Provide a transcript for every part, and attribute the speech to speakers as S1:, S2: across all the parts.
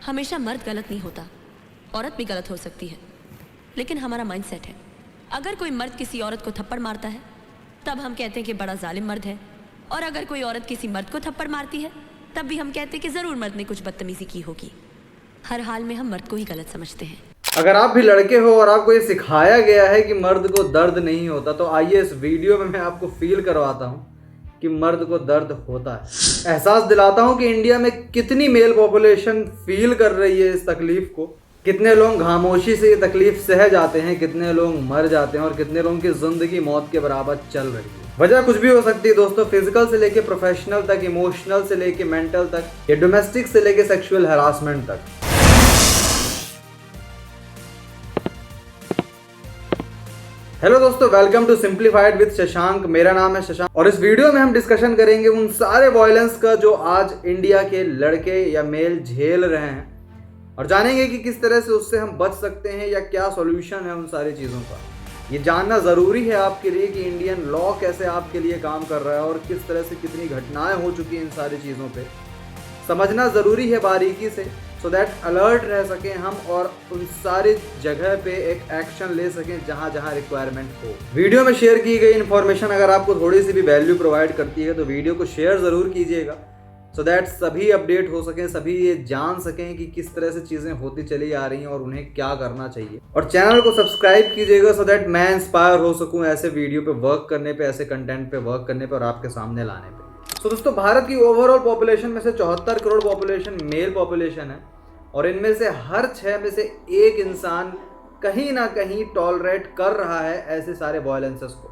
S1: हमेशा मर्द गलत नहीं होता, औरत भी गलत हो सकती है, लेकिन हमारा माइंडसेट है। अगर कोई मर्द किसी औरत को थप्पड़ मारता है तब हम कहते हैं कि बड़ा जालिम मर्द है, और अगर कोई औरत किसी मर्द को थप्पड़ मारती है तब भी हम कहते हैं कि ज़रूर मर्द ने कुछ बदतमीजी की होगी। हर हाल में हम मर्द को ही गलत समझते हैं।
S2: अगर आप भी लड़के हो और आपको ये सिखाया गया है कि मर्द को दर्द नहीं होता, तो आइए इस वीडियो में मैं आपको फील करवाता हूँ कि मर्द को दर्द होता है। एहसास दिलाता हूँ कि इंडिया में कितनी मेल पॉपुलेशन फील कर रही है इस तकलीफ को। कितने लोग खामोशी से ये तकलीफ सह जाते हैं, कितने लोग मर जाते हैं और कितने लोगों की जिंदगी मौत के बराबर चल रही है। वजह कुछ भी हो सकती है दोस्तों, फिजिकल से लेके प्रोफेशनल तक, इमोशनल से लेके मेंटल तक, या डोमेस्टिक से लेके सेक्सुअल हरासमेंट तक। हेलो दोस्तों, welcome to simplified with Shashank. मेरा नाम है शशांक और इस वीडियो में हम डिस्कशन करेंगे उन सारे वायलेंस का जो आज इंडिया के लड़के या मेल झेल रहे हैं, और जानेंगे कि किस तरह से उससे हम बच सकते हैं या क्या सॉल्यूशन है उन सारी चीज़ों का। ये जानना ज़रूरी है आपके लिए कि इंडियन लॉ कैसे आपके लिए काम कर रहा है और किस तरह से कितनी घटनाएं हो चुकी हैं इन सारी चीज़ों पे। समझना ज़रूरी है बारीकी से, सो दैट अलर्ट रह सकें हम और उन सारी जगह पे एक एक्शन ले सकें जहाँ जहाँ रिक्वायरमेंट हो। वीडियो में शेयर की गई इन्फॉर्मेशन अगर आपको थोड़ी सी भी वैल्यू प्रोवाइड करती है तो वीडियो को शेयर ज़रूर कीजिएगा, सो दैट सभी अपडेट हो सकें, सभी ये जान सकें कि किस तरह से चीज़ें होती चली आ रही हैं और उन्हें क्या करना चाहिए। और चैनल को सब्सक्राइब कीजिएगा सो दैट मैं इंस्पायर हो सकूं ऐसे वीडियो पे वर्क करने पे, ऐसे कंटेंट पे वर्क करने पे और आपके सामने लाने पे। तो दोस्तों, भारत की ओवरऑल पॉपुलेशन में से 74 करोड़ पॉपुलेशन मेल पॉपुलेशन है, और इनमें से हर 6 में से एक इंसान कहीं ना कहीं टॉलरेट कर रहा है ऐसे सारे वायलेंसेस को।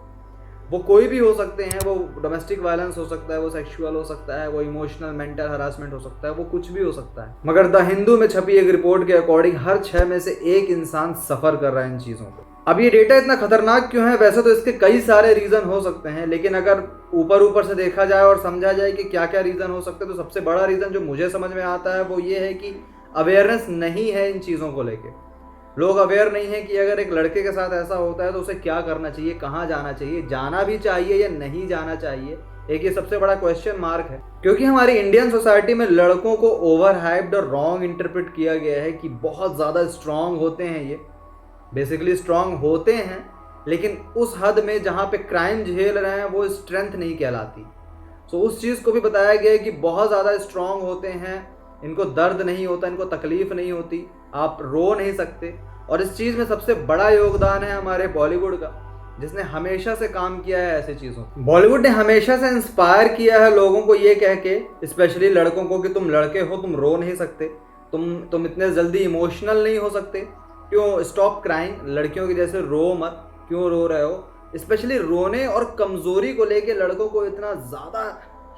S2: वो कोई भी हो सकते हैं, वो डोमेस्टिक वायलेंस हो सकता है, वो सेक्सुअल हो सकता है, वो इमोशनल मेंटल हरासमेंट हो सकता है, वो कुछ भी हो सकता है। मगर द हिंदू में छपी एक रिपोर्ट के अकॉर्डिंग हर 6 में से एक इंसान सफ़र कर रहा है इन चीज़ों को। अब ये डेटा इतना खतरनाक क्यों है? वैसे तो इसके कई सारे रीज़न हो सकते हैं, लेकिन अगर ऊपर से देखा जाए और समझा जाए कि क्या क्या रीज़न हो सकते हैं, तो सबसे बड़ा रीज़न जो मुझे समझ में आता है वो ये है कि अवेयरनेस नहीं है इन चीज़ों को लेके। लोग अवेयर नहीं है कि अगर एक लड़के के साथ ऐसा होता है तो उसे क्या करना चाहिए, कहाँ जाना चाहिए, जाना भी चाहिए या नहीं जाना चाहिए। एक ये सबसे बड़ा क्वेश्चन मार्क है, क्योंकि हमारी इंडियन सोसाइटी में लड़कों को ओवर हाइप्ड और रॉन्ग इंटरप्रेट किया गया है कि बहुत ज़्यादा स्ट्रांग होते हैं। ये बेसिकली स्ट्रांग होते हैं, लेकिन उस हद में जहाँ पे क्राइम झेल रहे हैं वो स्ट्रेंथ नहीं कहलाती। सो उस चीज़ को भी बताया गया है कि बहुत ज़्यादा स्ट्रांग होते हैं, इनको दर्द नहीं होता, इनको तकलीफ नहीं होती, आप रो नहीं सकते। और इस चीज़ में सबसे बड़ा योगदान है हमारे बॉलीवुड का, जिसने हमेशा से काम किया है ऐसी चीज़ों। बॉलीवुड ने हमेशा से इंस्पायर किया है लोगों को ये कह के, स्पेशली लड़कों को, कि तुम लड़के हो, तुम रो नहीं सकते, तुम इतने जल्दी इमोशनल नहीं हो सकते, क्यों स्टॉप क्राइंग, लड़कियों की जैसे रो मत, क्यों रो रहे हो। स्पेशली रोने और कमज़ोरी को लेके लड़कों को इतना ज़्यादा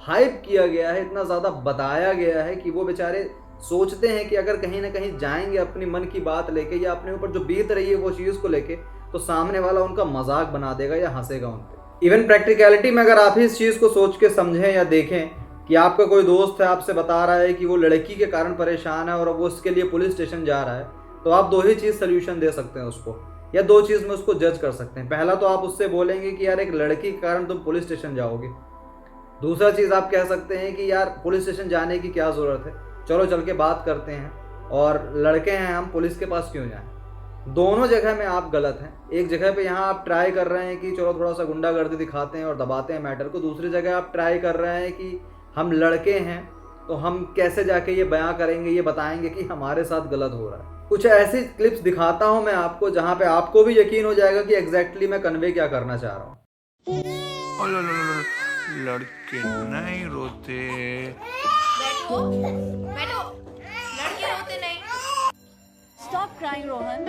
S2: हाइप किया गया है, इतना ज़्यादा बताया गया है कि वो बेचारे सोचते हैं कि अगर कहीं ना कहीं जाएंगे अपनी मन की बात लेके या अपने ऊपर जो बीत रही है वो चीज़ को लेके, तो सामने वाला उनका मजाक बना देगा या हंसेगा उन पे। इवन प्रैक्टिकलिटी में अगर आप ही इस चीज़ को सोच के समझें या देखें कि आपका कोई दोस्त है, आपसे बता रहा है कि वो लड़की के कारण परेशान है और वो उसके लिए पुलिस स्टेशन जा रहा है, तो आप दो ही चीज़ सोल्यूशन दे सकते हैं उसको, या दो चीज़ में उसको जज कर सकते हैं। पहला तो आप उससे बोलेंगे कि यार एक लड़की के कारण तुम पुलिस स्टेशन जाओगे। दूसरा चीज़ आप कह सकते हैं कि यार पुलिस स्टेशन जाने की क्या ज़रूरत है, चलो चल के बात करते हैं, और लड़के हैं हम, पुलिस के पास क्यों जाएं। दोनों जगह में आप गलत हैं। एक जगह पे यहाँ आप ट्राई कर रहे हैं कि चलो थोड़ा सा गुंडागर्दी दिखाते हैं और दबाते हैं मैटर को, दूसरी जगह आप ट्राई कर रहे हैं कि हम लड़के हैं तो हम कैसे जाके ये बयां करेंगे, ये बताएंगे कि हमारे साथ गलत हो रहा है। कुछ ऐसी क्लिप्स दिखाता हूँ मैं आपको जहाँ पे आपको भी यकीन हो जाएगा कि एग्जैक्टली मैं कन्वे क्या करना चाह रहा हूँ।
S3: लड़के नहीं रोते।
S4: बैठो बैठो, लड़के रोते नहीं।
S5: Stop crying, Rohan.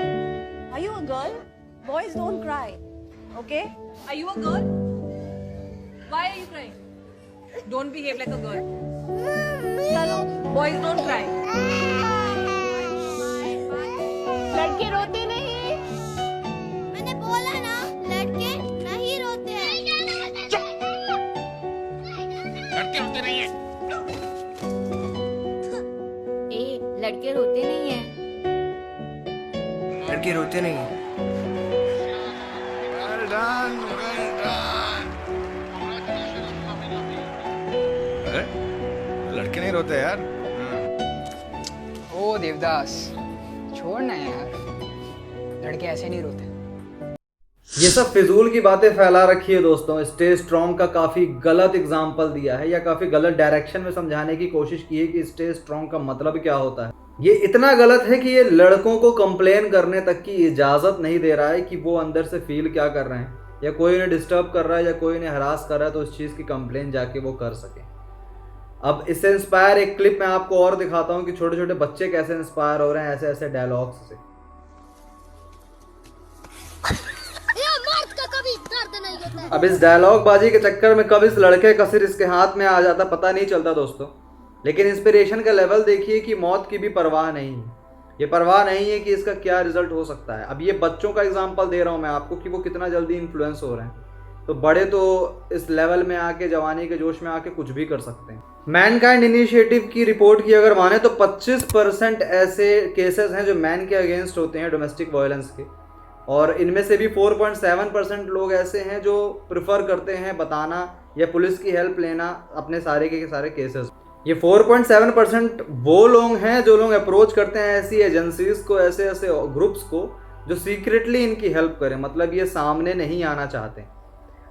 S5: Are you a girl? Boys don't cry. Okay?
S4: Are you a girl? Why are you crying? Don't behave like a girl.
S5: चलो,
S4: Boys don't cry.
S5: लड़के रोते नहीं।
S6: मैंने बोला ना, लड़के नहीं रोते हैं।
S3: लड़के रोते नहीं है।
S6: लड़के रोते नहीं हैं।
S7: लड़के रोते नहीं हैं।
S3: Well done, well done. अरे लड़के नहीं रोते यार।
S7: ओ देवदास, छोड़ ना यार, लड़के ऐसे नहीं रोते।
S2: ये सब फिजूल की बातें फैला रखी है दोस्तों। स्टे स्ट्रॉन्ग का काफ़ी गलत एग्जाम्पल दिया है या काफ़ी गलत डायरेक्शन में समझाने की कोशिश की है कि स्टे स्ट्रॉन्ग का मतलब क्या होता है। ये इतना गलत है कि ये लड़कों को कंप्लेन करने तक की इजाज़त नहीं दे रहा है कि वो अंदर से फील क्या कर रहे हैं, या कोई उन्हें डिस्टर्ब कर रहा है या कोई उन्हें हरास कर रहा है तो उस चीज़ की कंप्लेन जाके वो कर सकें। अब इससे इंस्पायर एक क्लिप मैं आपको और दिखाता हूँ कि छोटे छोटे बच्चे कैसे इंस्पायर हो रहे हैं ऐसे ऐसे डायलॉग्स से। अब इस डायलॉग बाजी के चक्कर में कब इस लड़के का सिर इसके हाथ में आ जाता पता नहीं चलता दोस्तों। लेकिन इंस्पिरेशन का लेवल देखिए कि मौत की भी परवाह नहीं है। ये परवाह नहीं है कि इसका क्या रिजल्ट हो सकता है। अब ये बच्चों का एग्जांपल दे रहा हूँ मैं आपको कि वो कितना जल्दी इन्फ्लुएंस हो रहे हैं, तो बड़े तो इस लेवल में आके जवानी के जोश में आके कुछ भी कर सकते हैं। मैनकाइंड इनिशिएटिव की रिपोर्ट की अगर माने तो 25% ऐसे केसेस हैं जो मैन के अगेंस्ट होते हैं डोमेस्टिक वायलेंस के, और इनमें से भी 4.7% लोग ऐसे हैं जो प्रेफर करते हैं बताना या पुलिस की हेल्प लेना अपने सारे के सारे केसेस। ये 4.7% वो लोग हैं जो लोग अप्रोच करते हैं ऐसी एजेंसीज को, ऐसे ऐसे ग्रुप्स को जो सीक्रेटली इनकी हेल्प करें, मतलब ये सामने नहीं आना चाहते।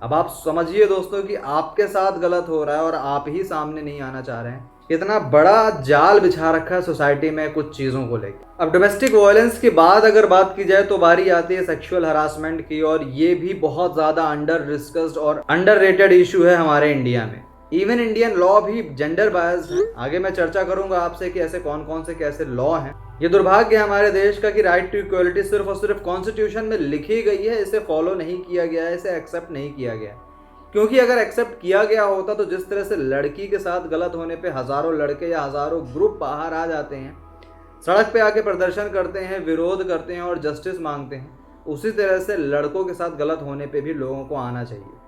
S2: अब आप समझिए दोस्तों कि आपके साथ गलत हो रहा है और आप ही सामने नहीं आना चाह रहे हैं। इतना बड़ा जाल बिछा रखा है सोसाइटी में कुछ चीज़ों को लेकर। अब डोमेस्टिक वायलेंस के बाद अगर बात की जाए तो बारी आती है सेक्सुअल हरासमेंट की, और ये भी बहुत ज़्यादा अंडर डिस्कस्ड और अंडर रेटेड इशू है हमारे इंडिया में। इवन इंडियन लॉ भी जेंडर बायस्ड है। आगे मैं चर्चा करूंगा आपसे कि ऐसे कौन कौन से कैसे लॉ हैं। ये दुर्भाग्य है हमारे देश का कि राइट टू इक्वलिटी सिर्फ और सिर्फ कॉन्स्टिट्यूशन में लिखी गई है, इसे फॉलो नहीं किया गया है, इसे एक्सेप्ट नहीं किया गया है। क्योंकि अगर एक्सेप्ट किया गया होता तो जिस तरह से लड़की के साथ गलत होने पे हज़ारों लड़के या हज़ारों ग्रुप बाहर आ जाते हैं, सड़क पे आके प्रदर्शन करते हैं, विरोध करते हैं और जस्टिस मांगते हैं, उसी तरह से लड़कों के साथ गलत होने पे भी लोगों को आना चाहिए।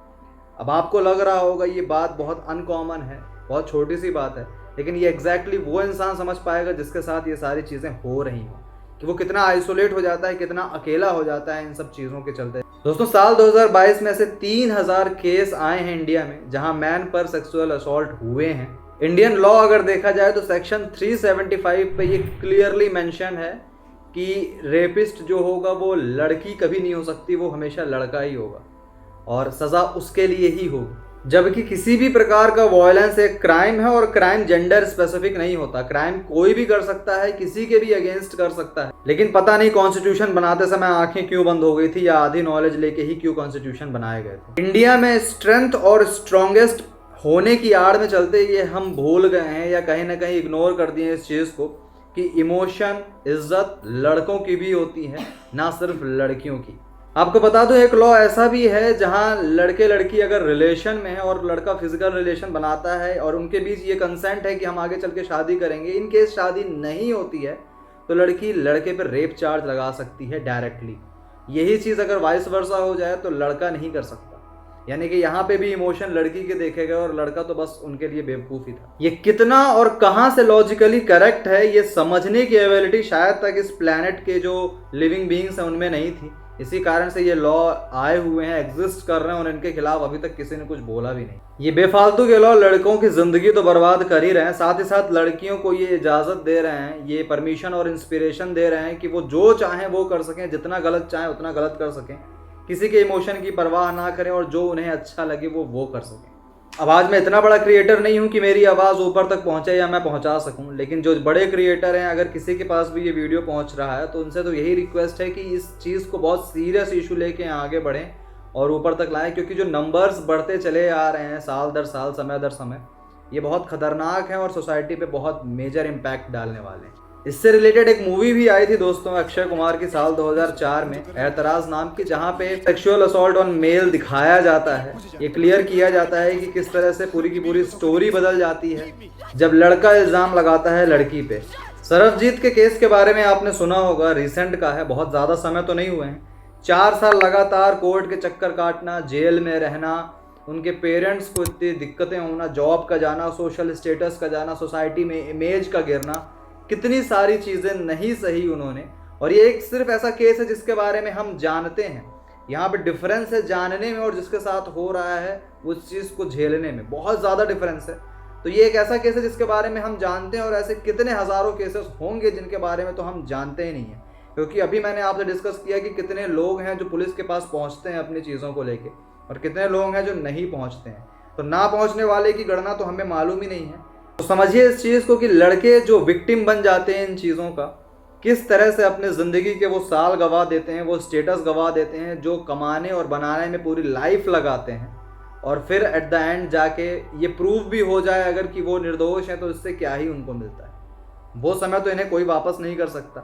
S2: अब आपको लग रहा होगा ये बात बहुत अनकॉमन है, बहुत छोटी सी बात है, लेकिन ये एग्जैक्टली वो इंसान समझ पाएगा जिसके साथ ये सारी चीज़ें हो रही हों, कि वो कितना आइसोलेट हो जाता है, कितना अकेला हो जाता है इन सब चीज़ों के चलते। दोस्तों साल 2022 में से 3000 केस आए हैं इंडिया में जहां मैन पर सेक्सुअल असॉल्ट हुए हैं। इंडियन लॉ अगर देखा जाए तो सेक्शन 375 पे ये क्लियरली मेंशन है कि रेपिस्ट जो होगा वो लड़की कभी नहीं हो सकती, वो हमेशा लड़का ही होगा और सज़ा उसके लिए ही होगी। जबकि किसी भी प्रकार का वायलेंस एक क्राइम है और क्राइम जेंडर स्पेसिफिक नहीं होता। क्राइम कोई भी कर सकता है, किसी के भी अगेंस्ट कर सकता है। लेकिन पता नहीं कॉन्स्टिट्यूशन बनाते समय आंखें क्यों बंद हो गई थी या आधी नॉलेज लेके ही क्यों कॉन्स्टिट्यूशन बनाए गए थे। इंडिया में स्ट्रेंथ और स्ट्रॉन्गेस्ट होने की आड़ में चलते ये हम भूल गए हैं या कहीं ना कहीं इग्नोर कर दिए इस चीज़ को कि इमोशन, इज्जत लड़कों की भी होती है, ना सिर्फ लड़कियों की। आपको बता दूं एक लॉ ऐसा भी है जहां लड़के लड़की अगर रिलेशन में है और लड़का फिजिकल रिलेशन बनाता है और उनके बीच ये कंसेंट है कि हम आगे चल के शादी करेंगे, इन केस शादी नहीं होती है तो लड़की लड़के पर रेप चार्ज लगा सकती है डायरेक्टली। यही चीज़ अगर वाइस वर्सा हो जाए तो लड़का नहीं कर सकता, यानी कि यहाँ पे भी इमोशन लड़की के देखे गए और लड़का तो बस उनके लिए बेवकूफ़ी था। ये कितना और कहाँ से लॉजिकली करेक्ट है ये समझने की एबिलिटी शायद तक इस प्लैनेट के जो लिविंग बीइंग्स हैं उनमें नहीं थी। इसी कारण से ये लॉ आए हुए हैं, एग्जिस्ट कर रहे हैं और इनके खिलाफ अभी तक किसी ने कुछ बोला भी नहीं। ये बेफालतू के लॉ लड़कों की जिंदगी तो बर्बाद कर ही रहे हैं, साथ ही साथ लड़कियों को ये इजाज़त दे रहे हैं, ये परमिशन और इंस्पिरेशन दे रहे हैं कि वो जो चाहें वो कर सकें, जितना गलत चाहें उतना गलत कर सकें, किसी के इमोशन की परवाह ना करें और जो उन्हें अच्छा लगे वो कर सकें। अब आज मैं इतना बड़ा क्रिएटर नहीं हूँ कि मेरी आवाज़ ऊपर तक पहुँचे या मैं पहुँचा सकूँ, लेकिन जो बड़े क्रिएटर हैं अगर किसी के पास भी ये वीडियो पहुँच रहा है तो उनसे तो यही रिक्वेस्ट है कि इस चीज़ को बहुत सीरियस इशू लेके आगे बढ़ें और ऊपर तक लाएं, क्योंकि जो नंबर्स बढ़ते चले आ रहे हैं साल दर साल, समय दर समय, ये बहुत ख़तरनाक है और सोसाइटी पे बहुत मेजर इम्पैक्ट डालने वाले हैं। इससे रिलेटेड एक मूवी भी आई थी दोस्तों अक्षय कुमार की साल 2004 में, ऐतराज़ नाम की, जहाँ पे सेक्सुअल असॉल्ट ऑन मेल दिखाया जाता है। ये क्लियर किया जाता है कि किस तरह से पूरी की पूरी स्टोरी बदल जाती है जब लड़का इल्ज़ाम लगाता है लड़की पे। सरबजीत के केस के बारे में आपने सुना होगा, रिसेंट का है, बहुत ज़्यादा समय तो नहीं हुए हैं। 4 साल लगातार कोर्ट के चक्कर काटना, जेल में रहना, उनके पेरेंट्स को इतनी दिक्कतें होना, जॉब का जाना, सोशल स्टेटस का जाना, सोसाइटी में इमेज का गिरना, कितनी सारी चीज़ें नहीं सही उन्होंने। और ये एक सिर्फ ऐसा केस है जिसके बारे में हम जानते हैं। यहाँ पे डिफरेंस है जानने में और जिसके साथ हो रहा है उस चीज़ को झेलने में, बहुत ज़्यादा डिफरेंस है। तो ये एक ऐसा केस है जिसके बारे में हम जानते हैं, और ऐसे कितने हज़ारों केसेस होंगे जिनके बारे में तो हम जानते ही नहीं हैं। क्योंकि अभी मैंने आपसे डिस्कस किया कि कितने लोग हैं जो पुलिस के पास पहुंचते हैं अपनी चीज़ों को लेके, और कितने लोग हैं जो नहीं पहुंचते हैं। तो ना पहुंचने वाले की गणना तो हमें मालूम ही नहीं है। तो समझिए इस चीज़ को कि लड़के जो विक्टिम बन जाते हैं इन चीज़ों का, किस तरह से अपने ज़िंदगी के वो साल गवा देते हैं, वो स्टेटस गवा देते हैं जो कमाने और बनाने में पूरी लाइफ लगाते हैं, और फिर एट द एंड जाके ये प्रूव भी हो जाए अगर कि वो निर्दोष हैं, तो इससे क्या ही उनको मिलता है। वो समय तो इन्हें कोई वापस नहीं कर सकता।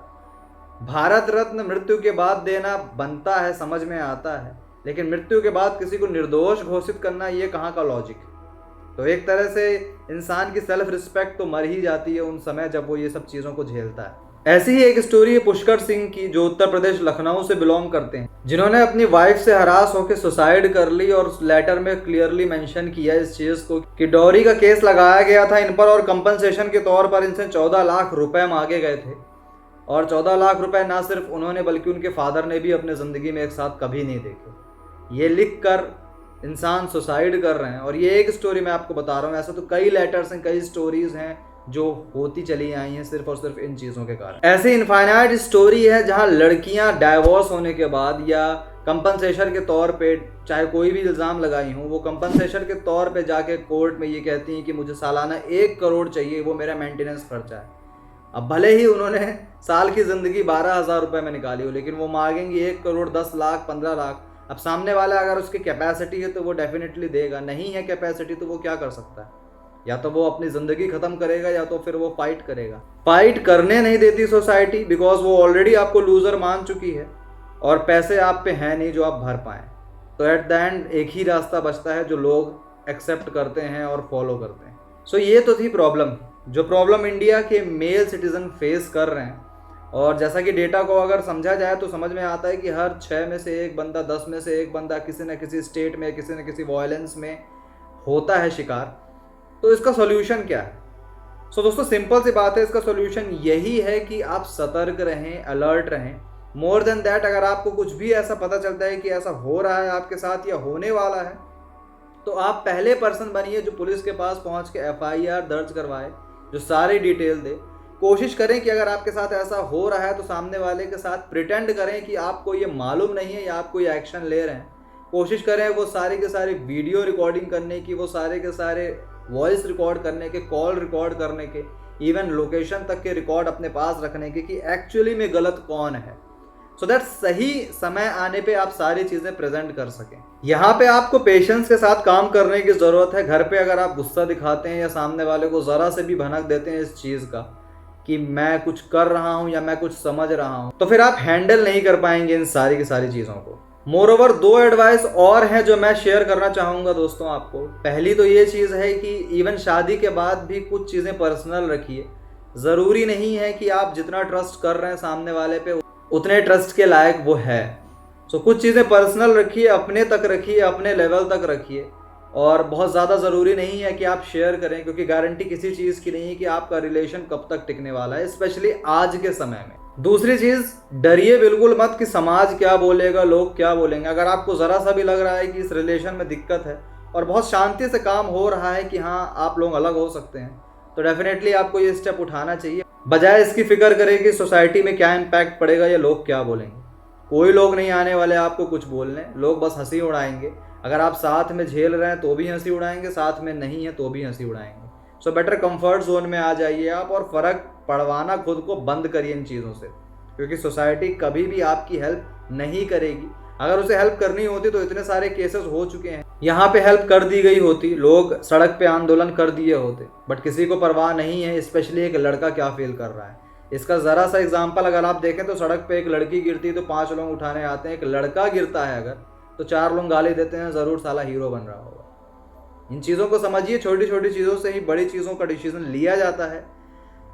S2: भारत रत्न मृत्यु के बाद देना बनता है, समझ में आता है, लेकिन मृत्यु के बाद किसी को निर्दोष घोषित करना ये कहाँ का लॉजिक है। तो एक तरह से इंसान की सेल्फ रिस्पेक्ट तो मर ही जाती है उन समय जब वो ये सब चीज़ों को झेलता है। ऐसी ही एक स्टोरी है पुष्कर सिंह की, जो उत्तर प्रदेश लखनऊ से बिलोंग करते हैं, जिन्होंने अपनी वाइफ से हरास होकर सुसाइड कर ली, और उस लेटर में क्लियरली मेंशन किया इस चीज़ को कि डॉरी का केस लगाया गया था इन पर, और कंपनसेशन के तौर पर इनसे 14 लाख रुपए मांगे गए थे। और 14 लाख रुपए ना सिर्फ उन्होंने बल्कि उनके फादर ने भी अपने ज़िंदगी में एक साथ कभी नहीं देखे। ये लिख कर इंसान सुसाइड कर रहे हैं, और ये एक स्टोरी मैं आपको बता रहा हूँ। ऐसा तो कई लेटर्स हैं, कई स्टोरीज़ हैं जो होती चली आई हैं सिर्फ और सिर्फ इन चीज़ों के कारण। ऐसे इनफाइनाइट स्टोरी है जहाँ लड़कियाँ डाइवोर्स होने के बाद या कंपनसेशन के तौर पे, चाहे कोई भी इल्ज़ाम लगाई हूँ, वो कंपनसेशन के तौर पे जाके कोर्ट में ये कहती हैं कि मुझे सालाना 1 करोड़ चाहिए, वो मेरा मेंटेनेंस खर्चा है। अब भले ही उन्होंने साल की ज़िंदगी 12,000 रुपये में निकाली हो, लेकिन वो मांगेंगी 1 करोड़ 10 लाख 15 लाख। अब सामने वाला अगर उसकी कैपेसिटी है तो वो डेफिनेटली देगा, नहीं है कैपेसिटी तो वो क्या कर सकता है, या तो वो अपनी ज़िंदगी ख़त्म करेगा या तो फिर वो फाइट करेगा। फाइट करने नहीं देती सोसाइटी, बिकॉज वो ऑलरेडी आपको लूज़र मान चुकी है और पैसे आप पे हैं नहीं जो आप भर पाएँ। तो एट द एंड एक ही रास्ता बचता है जो लोग एक्सेप्ट करते हैं और फॉलो करते हैं। सो ये तो थी प्रॉब्लम, जो प्रॉब्लम इंडिया के मेल सिटीज़न फेस कर रहे हैं। और जैसा कि डेटा को अगर समझा जाए तो समझ में आता है कि हर 6 में से 1 बंदा, 10 में से 1 बंदा किसी न किसी स्टेट में, किसी न किसी वायलेंस में होता है शिकार। तो इसका सॉल्यूशन क्या है? सो दोस्तों सिंपल सी बात है, इसका सॉल्यूशन यही है कि आप सतर्क रहें, अलर्ट रहें। मोर देन दैट, अगर आपको कुछ भी ऐसा पता चलता है कि ऐसा हो रहा है आपके साथ या होने वाला है, तो आप पहले पर्सन बनिए जो पुलिस के पास पहुंच के FIR दर्ज करवाए, जो सारी डिटेल दे। कोशिश करें कि अगर आपके साथ ऐसा हो रहा है तो सामने वाले के साथ प्रिटेंड करें कि आपको ये मालूम नहीं है या आप कोई एक्शन ले रहे हैं। कोशिश करें वो सारी के सारी वीडियो रिकॉर्डिंग करने की, वो सारे के सारे वॉइस रिकॉर्ड करने के, कॉल रिकॉर्ड करने के, इवन लोकेशन तक के रिकॉर्ड अपने पास रखने के कि एक्चुअली में गलत कौन है, सो दैट सही समय आने पे आप सारी चीज़ें प्रेजेंट कर सकें। यहाँ पे आपको पेशेंस के साथ काम करने की ज़रूरत है। घर पे अगर आप गुस्सा दिखाते हैं या सामने वाले को ज़रा से भी भनक देते हैं इस चीज़ का कि मैं कुछ कर रहा हूँ या मैं कुछ समझ रहा हूँ, तो फिर आप हैंडल नहीं कर पाएंगे इन सारी की सारी चीज़ों को। मोरओवर 2 एडवाइस और हैं जो मैं शेयर करना चाहूँगा दोस्तों आपको। पहली तो ये चीज़ है कि इवन शादी के बाद भी कुछ चीज़ें पर्सनल रखिए। ज़रूरी नहीं है कि आप जितना ट्रस्ट कर रहे हैं सामने वाले पे उतने ट्रस्ट के लायक वो है। सो कुछ चीज़ें पर्सनल रखिए, अपने तक रखिए, अपने लेवल तक रखिए, और बहुत ज़्यादा ज़रूरी नहीं है कि आप शेयर करें, क्योंकि गारंटी किसी चीज़ की नहीं है कि आपका रिलेशन कब तक टिकने वाला है, स्पेशली आज के समय में। दूसरी चीज़, डरिए बिल्कुल मत कि समाज क्या बोलेगा, लोग क्या बोलेंगे। अगर आपको ज़रा सा भी लग रहा है कि इस रिलेशन में दिक्कत है और बहुत शांति से काम हो रहा है कि हाँ आप लोग अलग हो सकते हैं, तो डेफिनेटली आपको ये स्टेप उठाना चाहिए, बजाय इसकी फिक्र करें कि सोसाइटी में क्या इम्पैक्ट पड़ेगा या लोग क्या बोलेंगे। कोई लोग नहीं आने वाले आपको कुछ बोलने, लोग बस हंसी उड़ाएंगे। अगर आप साथ में झेल रहे हैं तो भी हंसी उड़ाएंगे, साथ में नहीं है तो भी हंसी उड़ाएंगे। सो बेटर कंफर्ट जोन में आ जाइए आप, और फ़र्क पड़वाना खुद को बंद करिए इन चीज़ों से, क्योंकि सोसाइटी कभी भी आपकी हेल्प नहीं करेगी। अगर उसे हेल्प करनी होती तो इतने सारे केसेस हो चुके हैं, यहाँ पे हेल्प कर दी गई होती, लोग सड़क पे आंदोलन कर दिए होते, बट किसी को परवाह नहीं है। स्पेशली एक लड़का क्या फील कर रहा है, इसका ज़रा सा एग्जांपल अगर आप देखें तो सड़क पे एक लड़की गिरती है तो 5 लोग उठाने आते हैं, एक लड़का गिरता है अगर तो 4 लोग गाली देते हैं, ज़रूर साला हीरो बन रहा होगा। इन चीज़ों को समझिए, छोटी छोटी चीज़ों से ही बड़ी चीज़ों का डिसीजन लिया जाता है।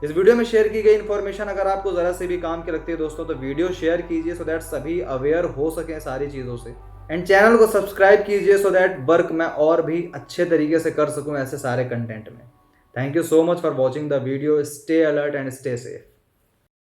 S2: इस वीडियो में शेयर की गई इन्फॉर्मेशन अगर आपको ज़रा से भी काम की लगती है दोस्तों, तो वीडियो शेयर कीजिए सो दैट सभी अवेयर हो सकें सारी चीज़ों से, एंड चैनल को सब्सक्राइब कीजिए सो दैट वर्क मैं और भी अच्छे तरीके से कर सकूं ऐसे सारे कंटेंट में। Thank you so much for watching the video. Stay alert and stay safe.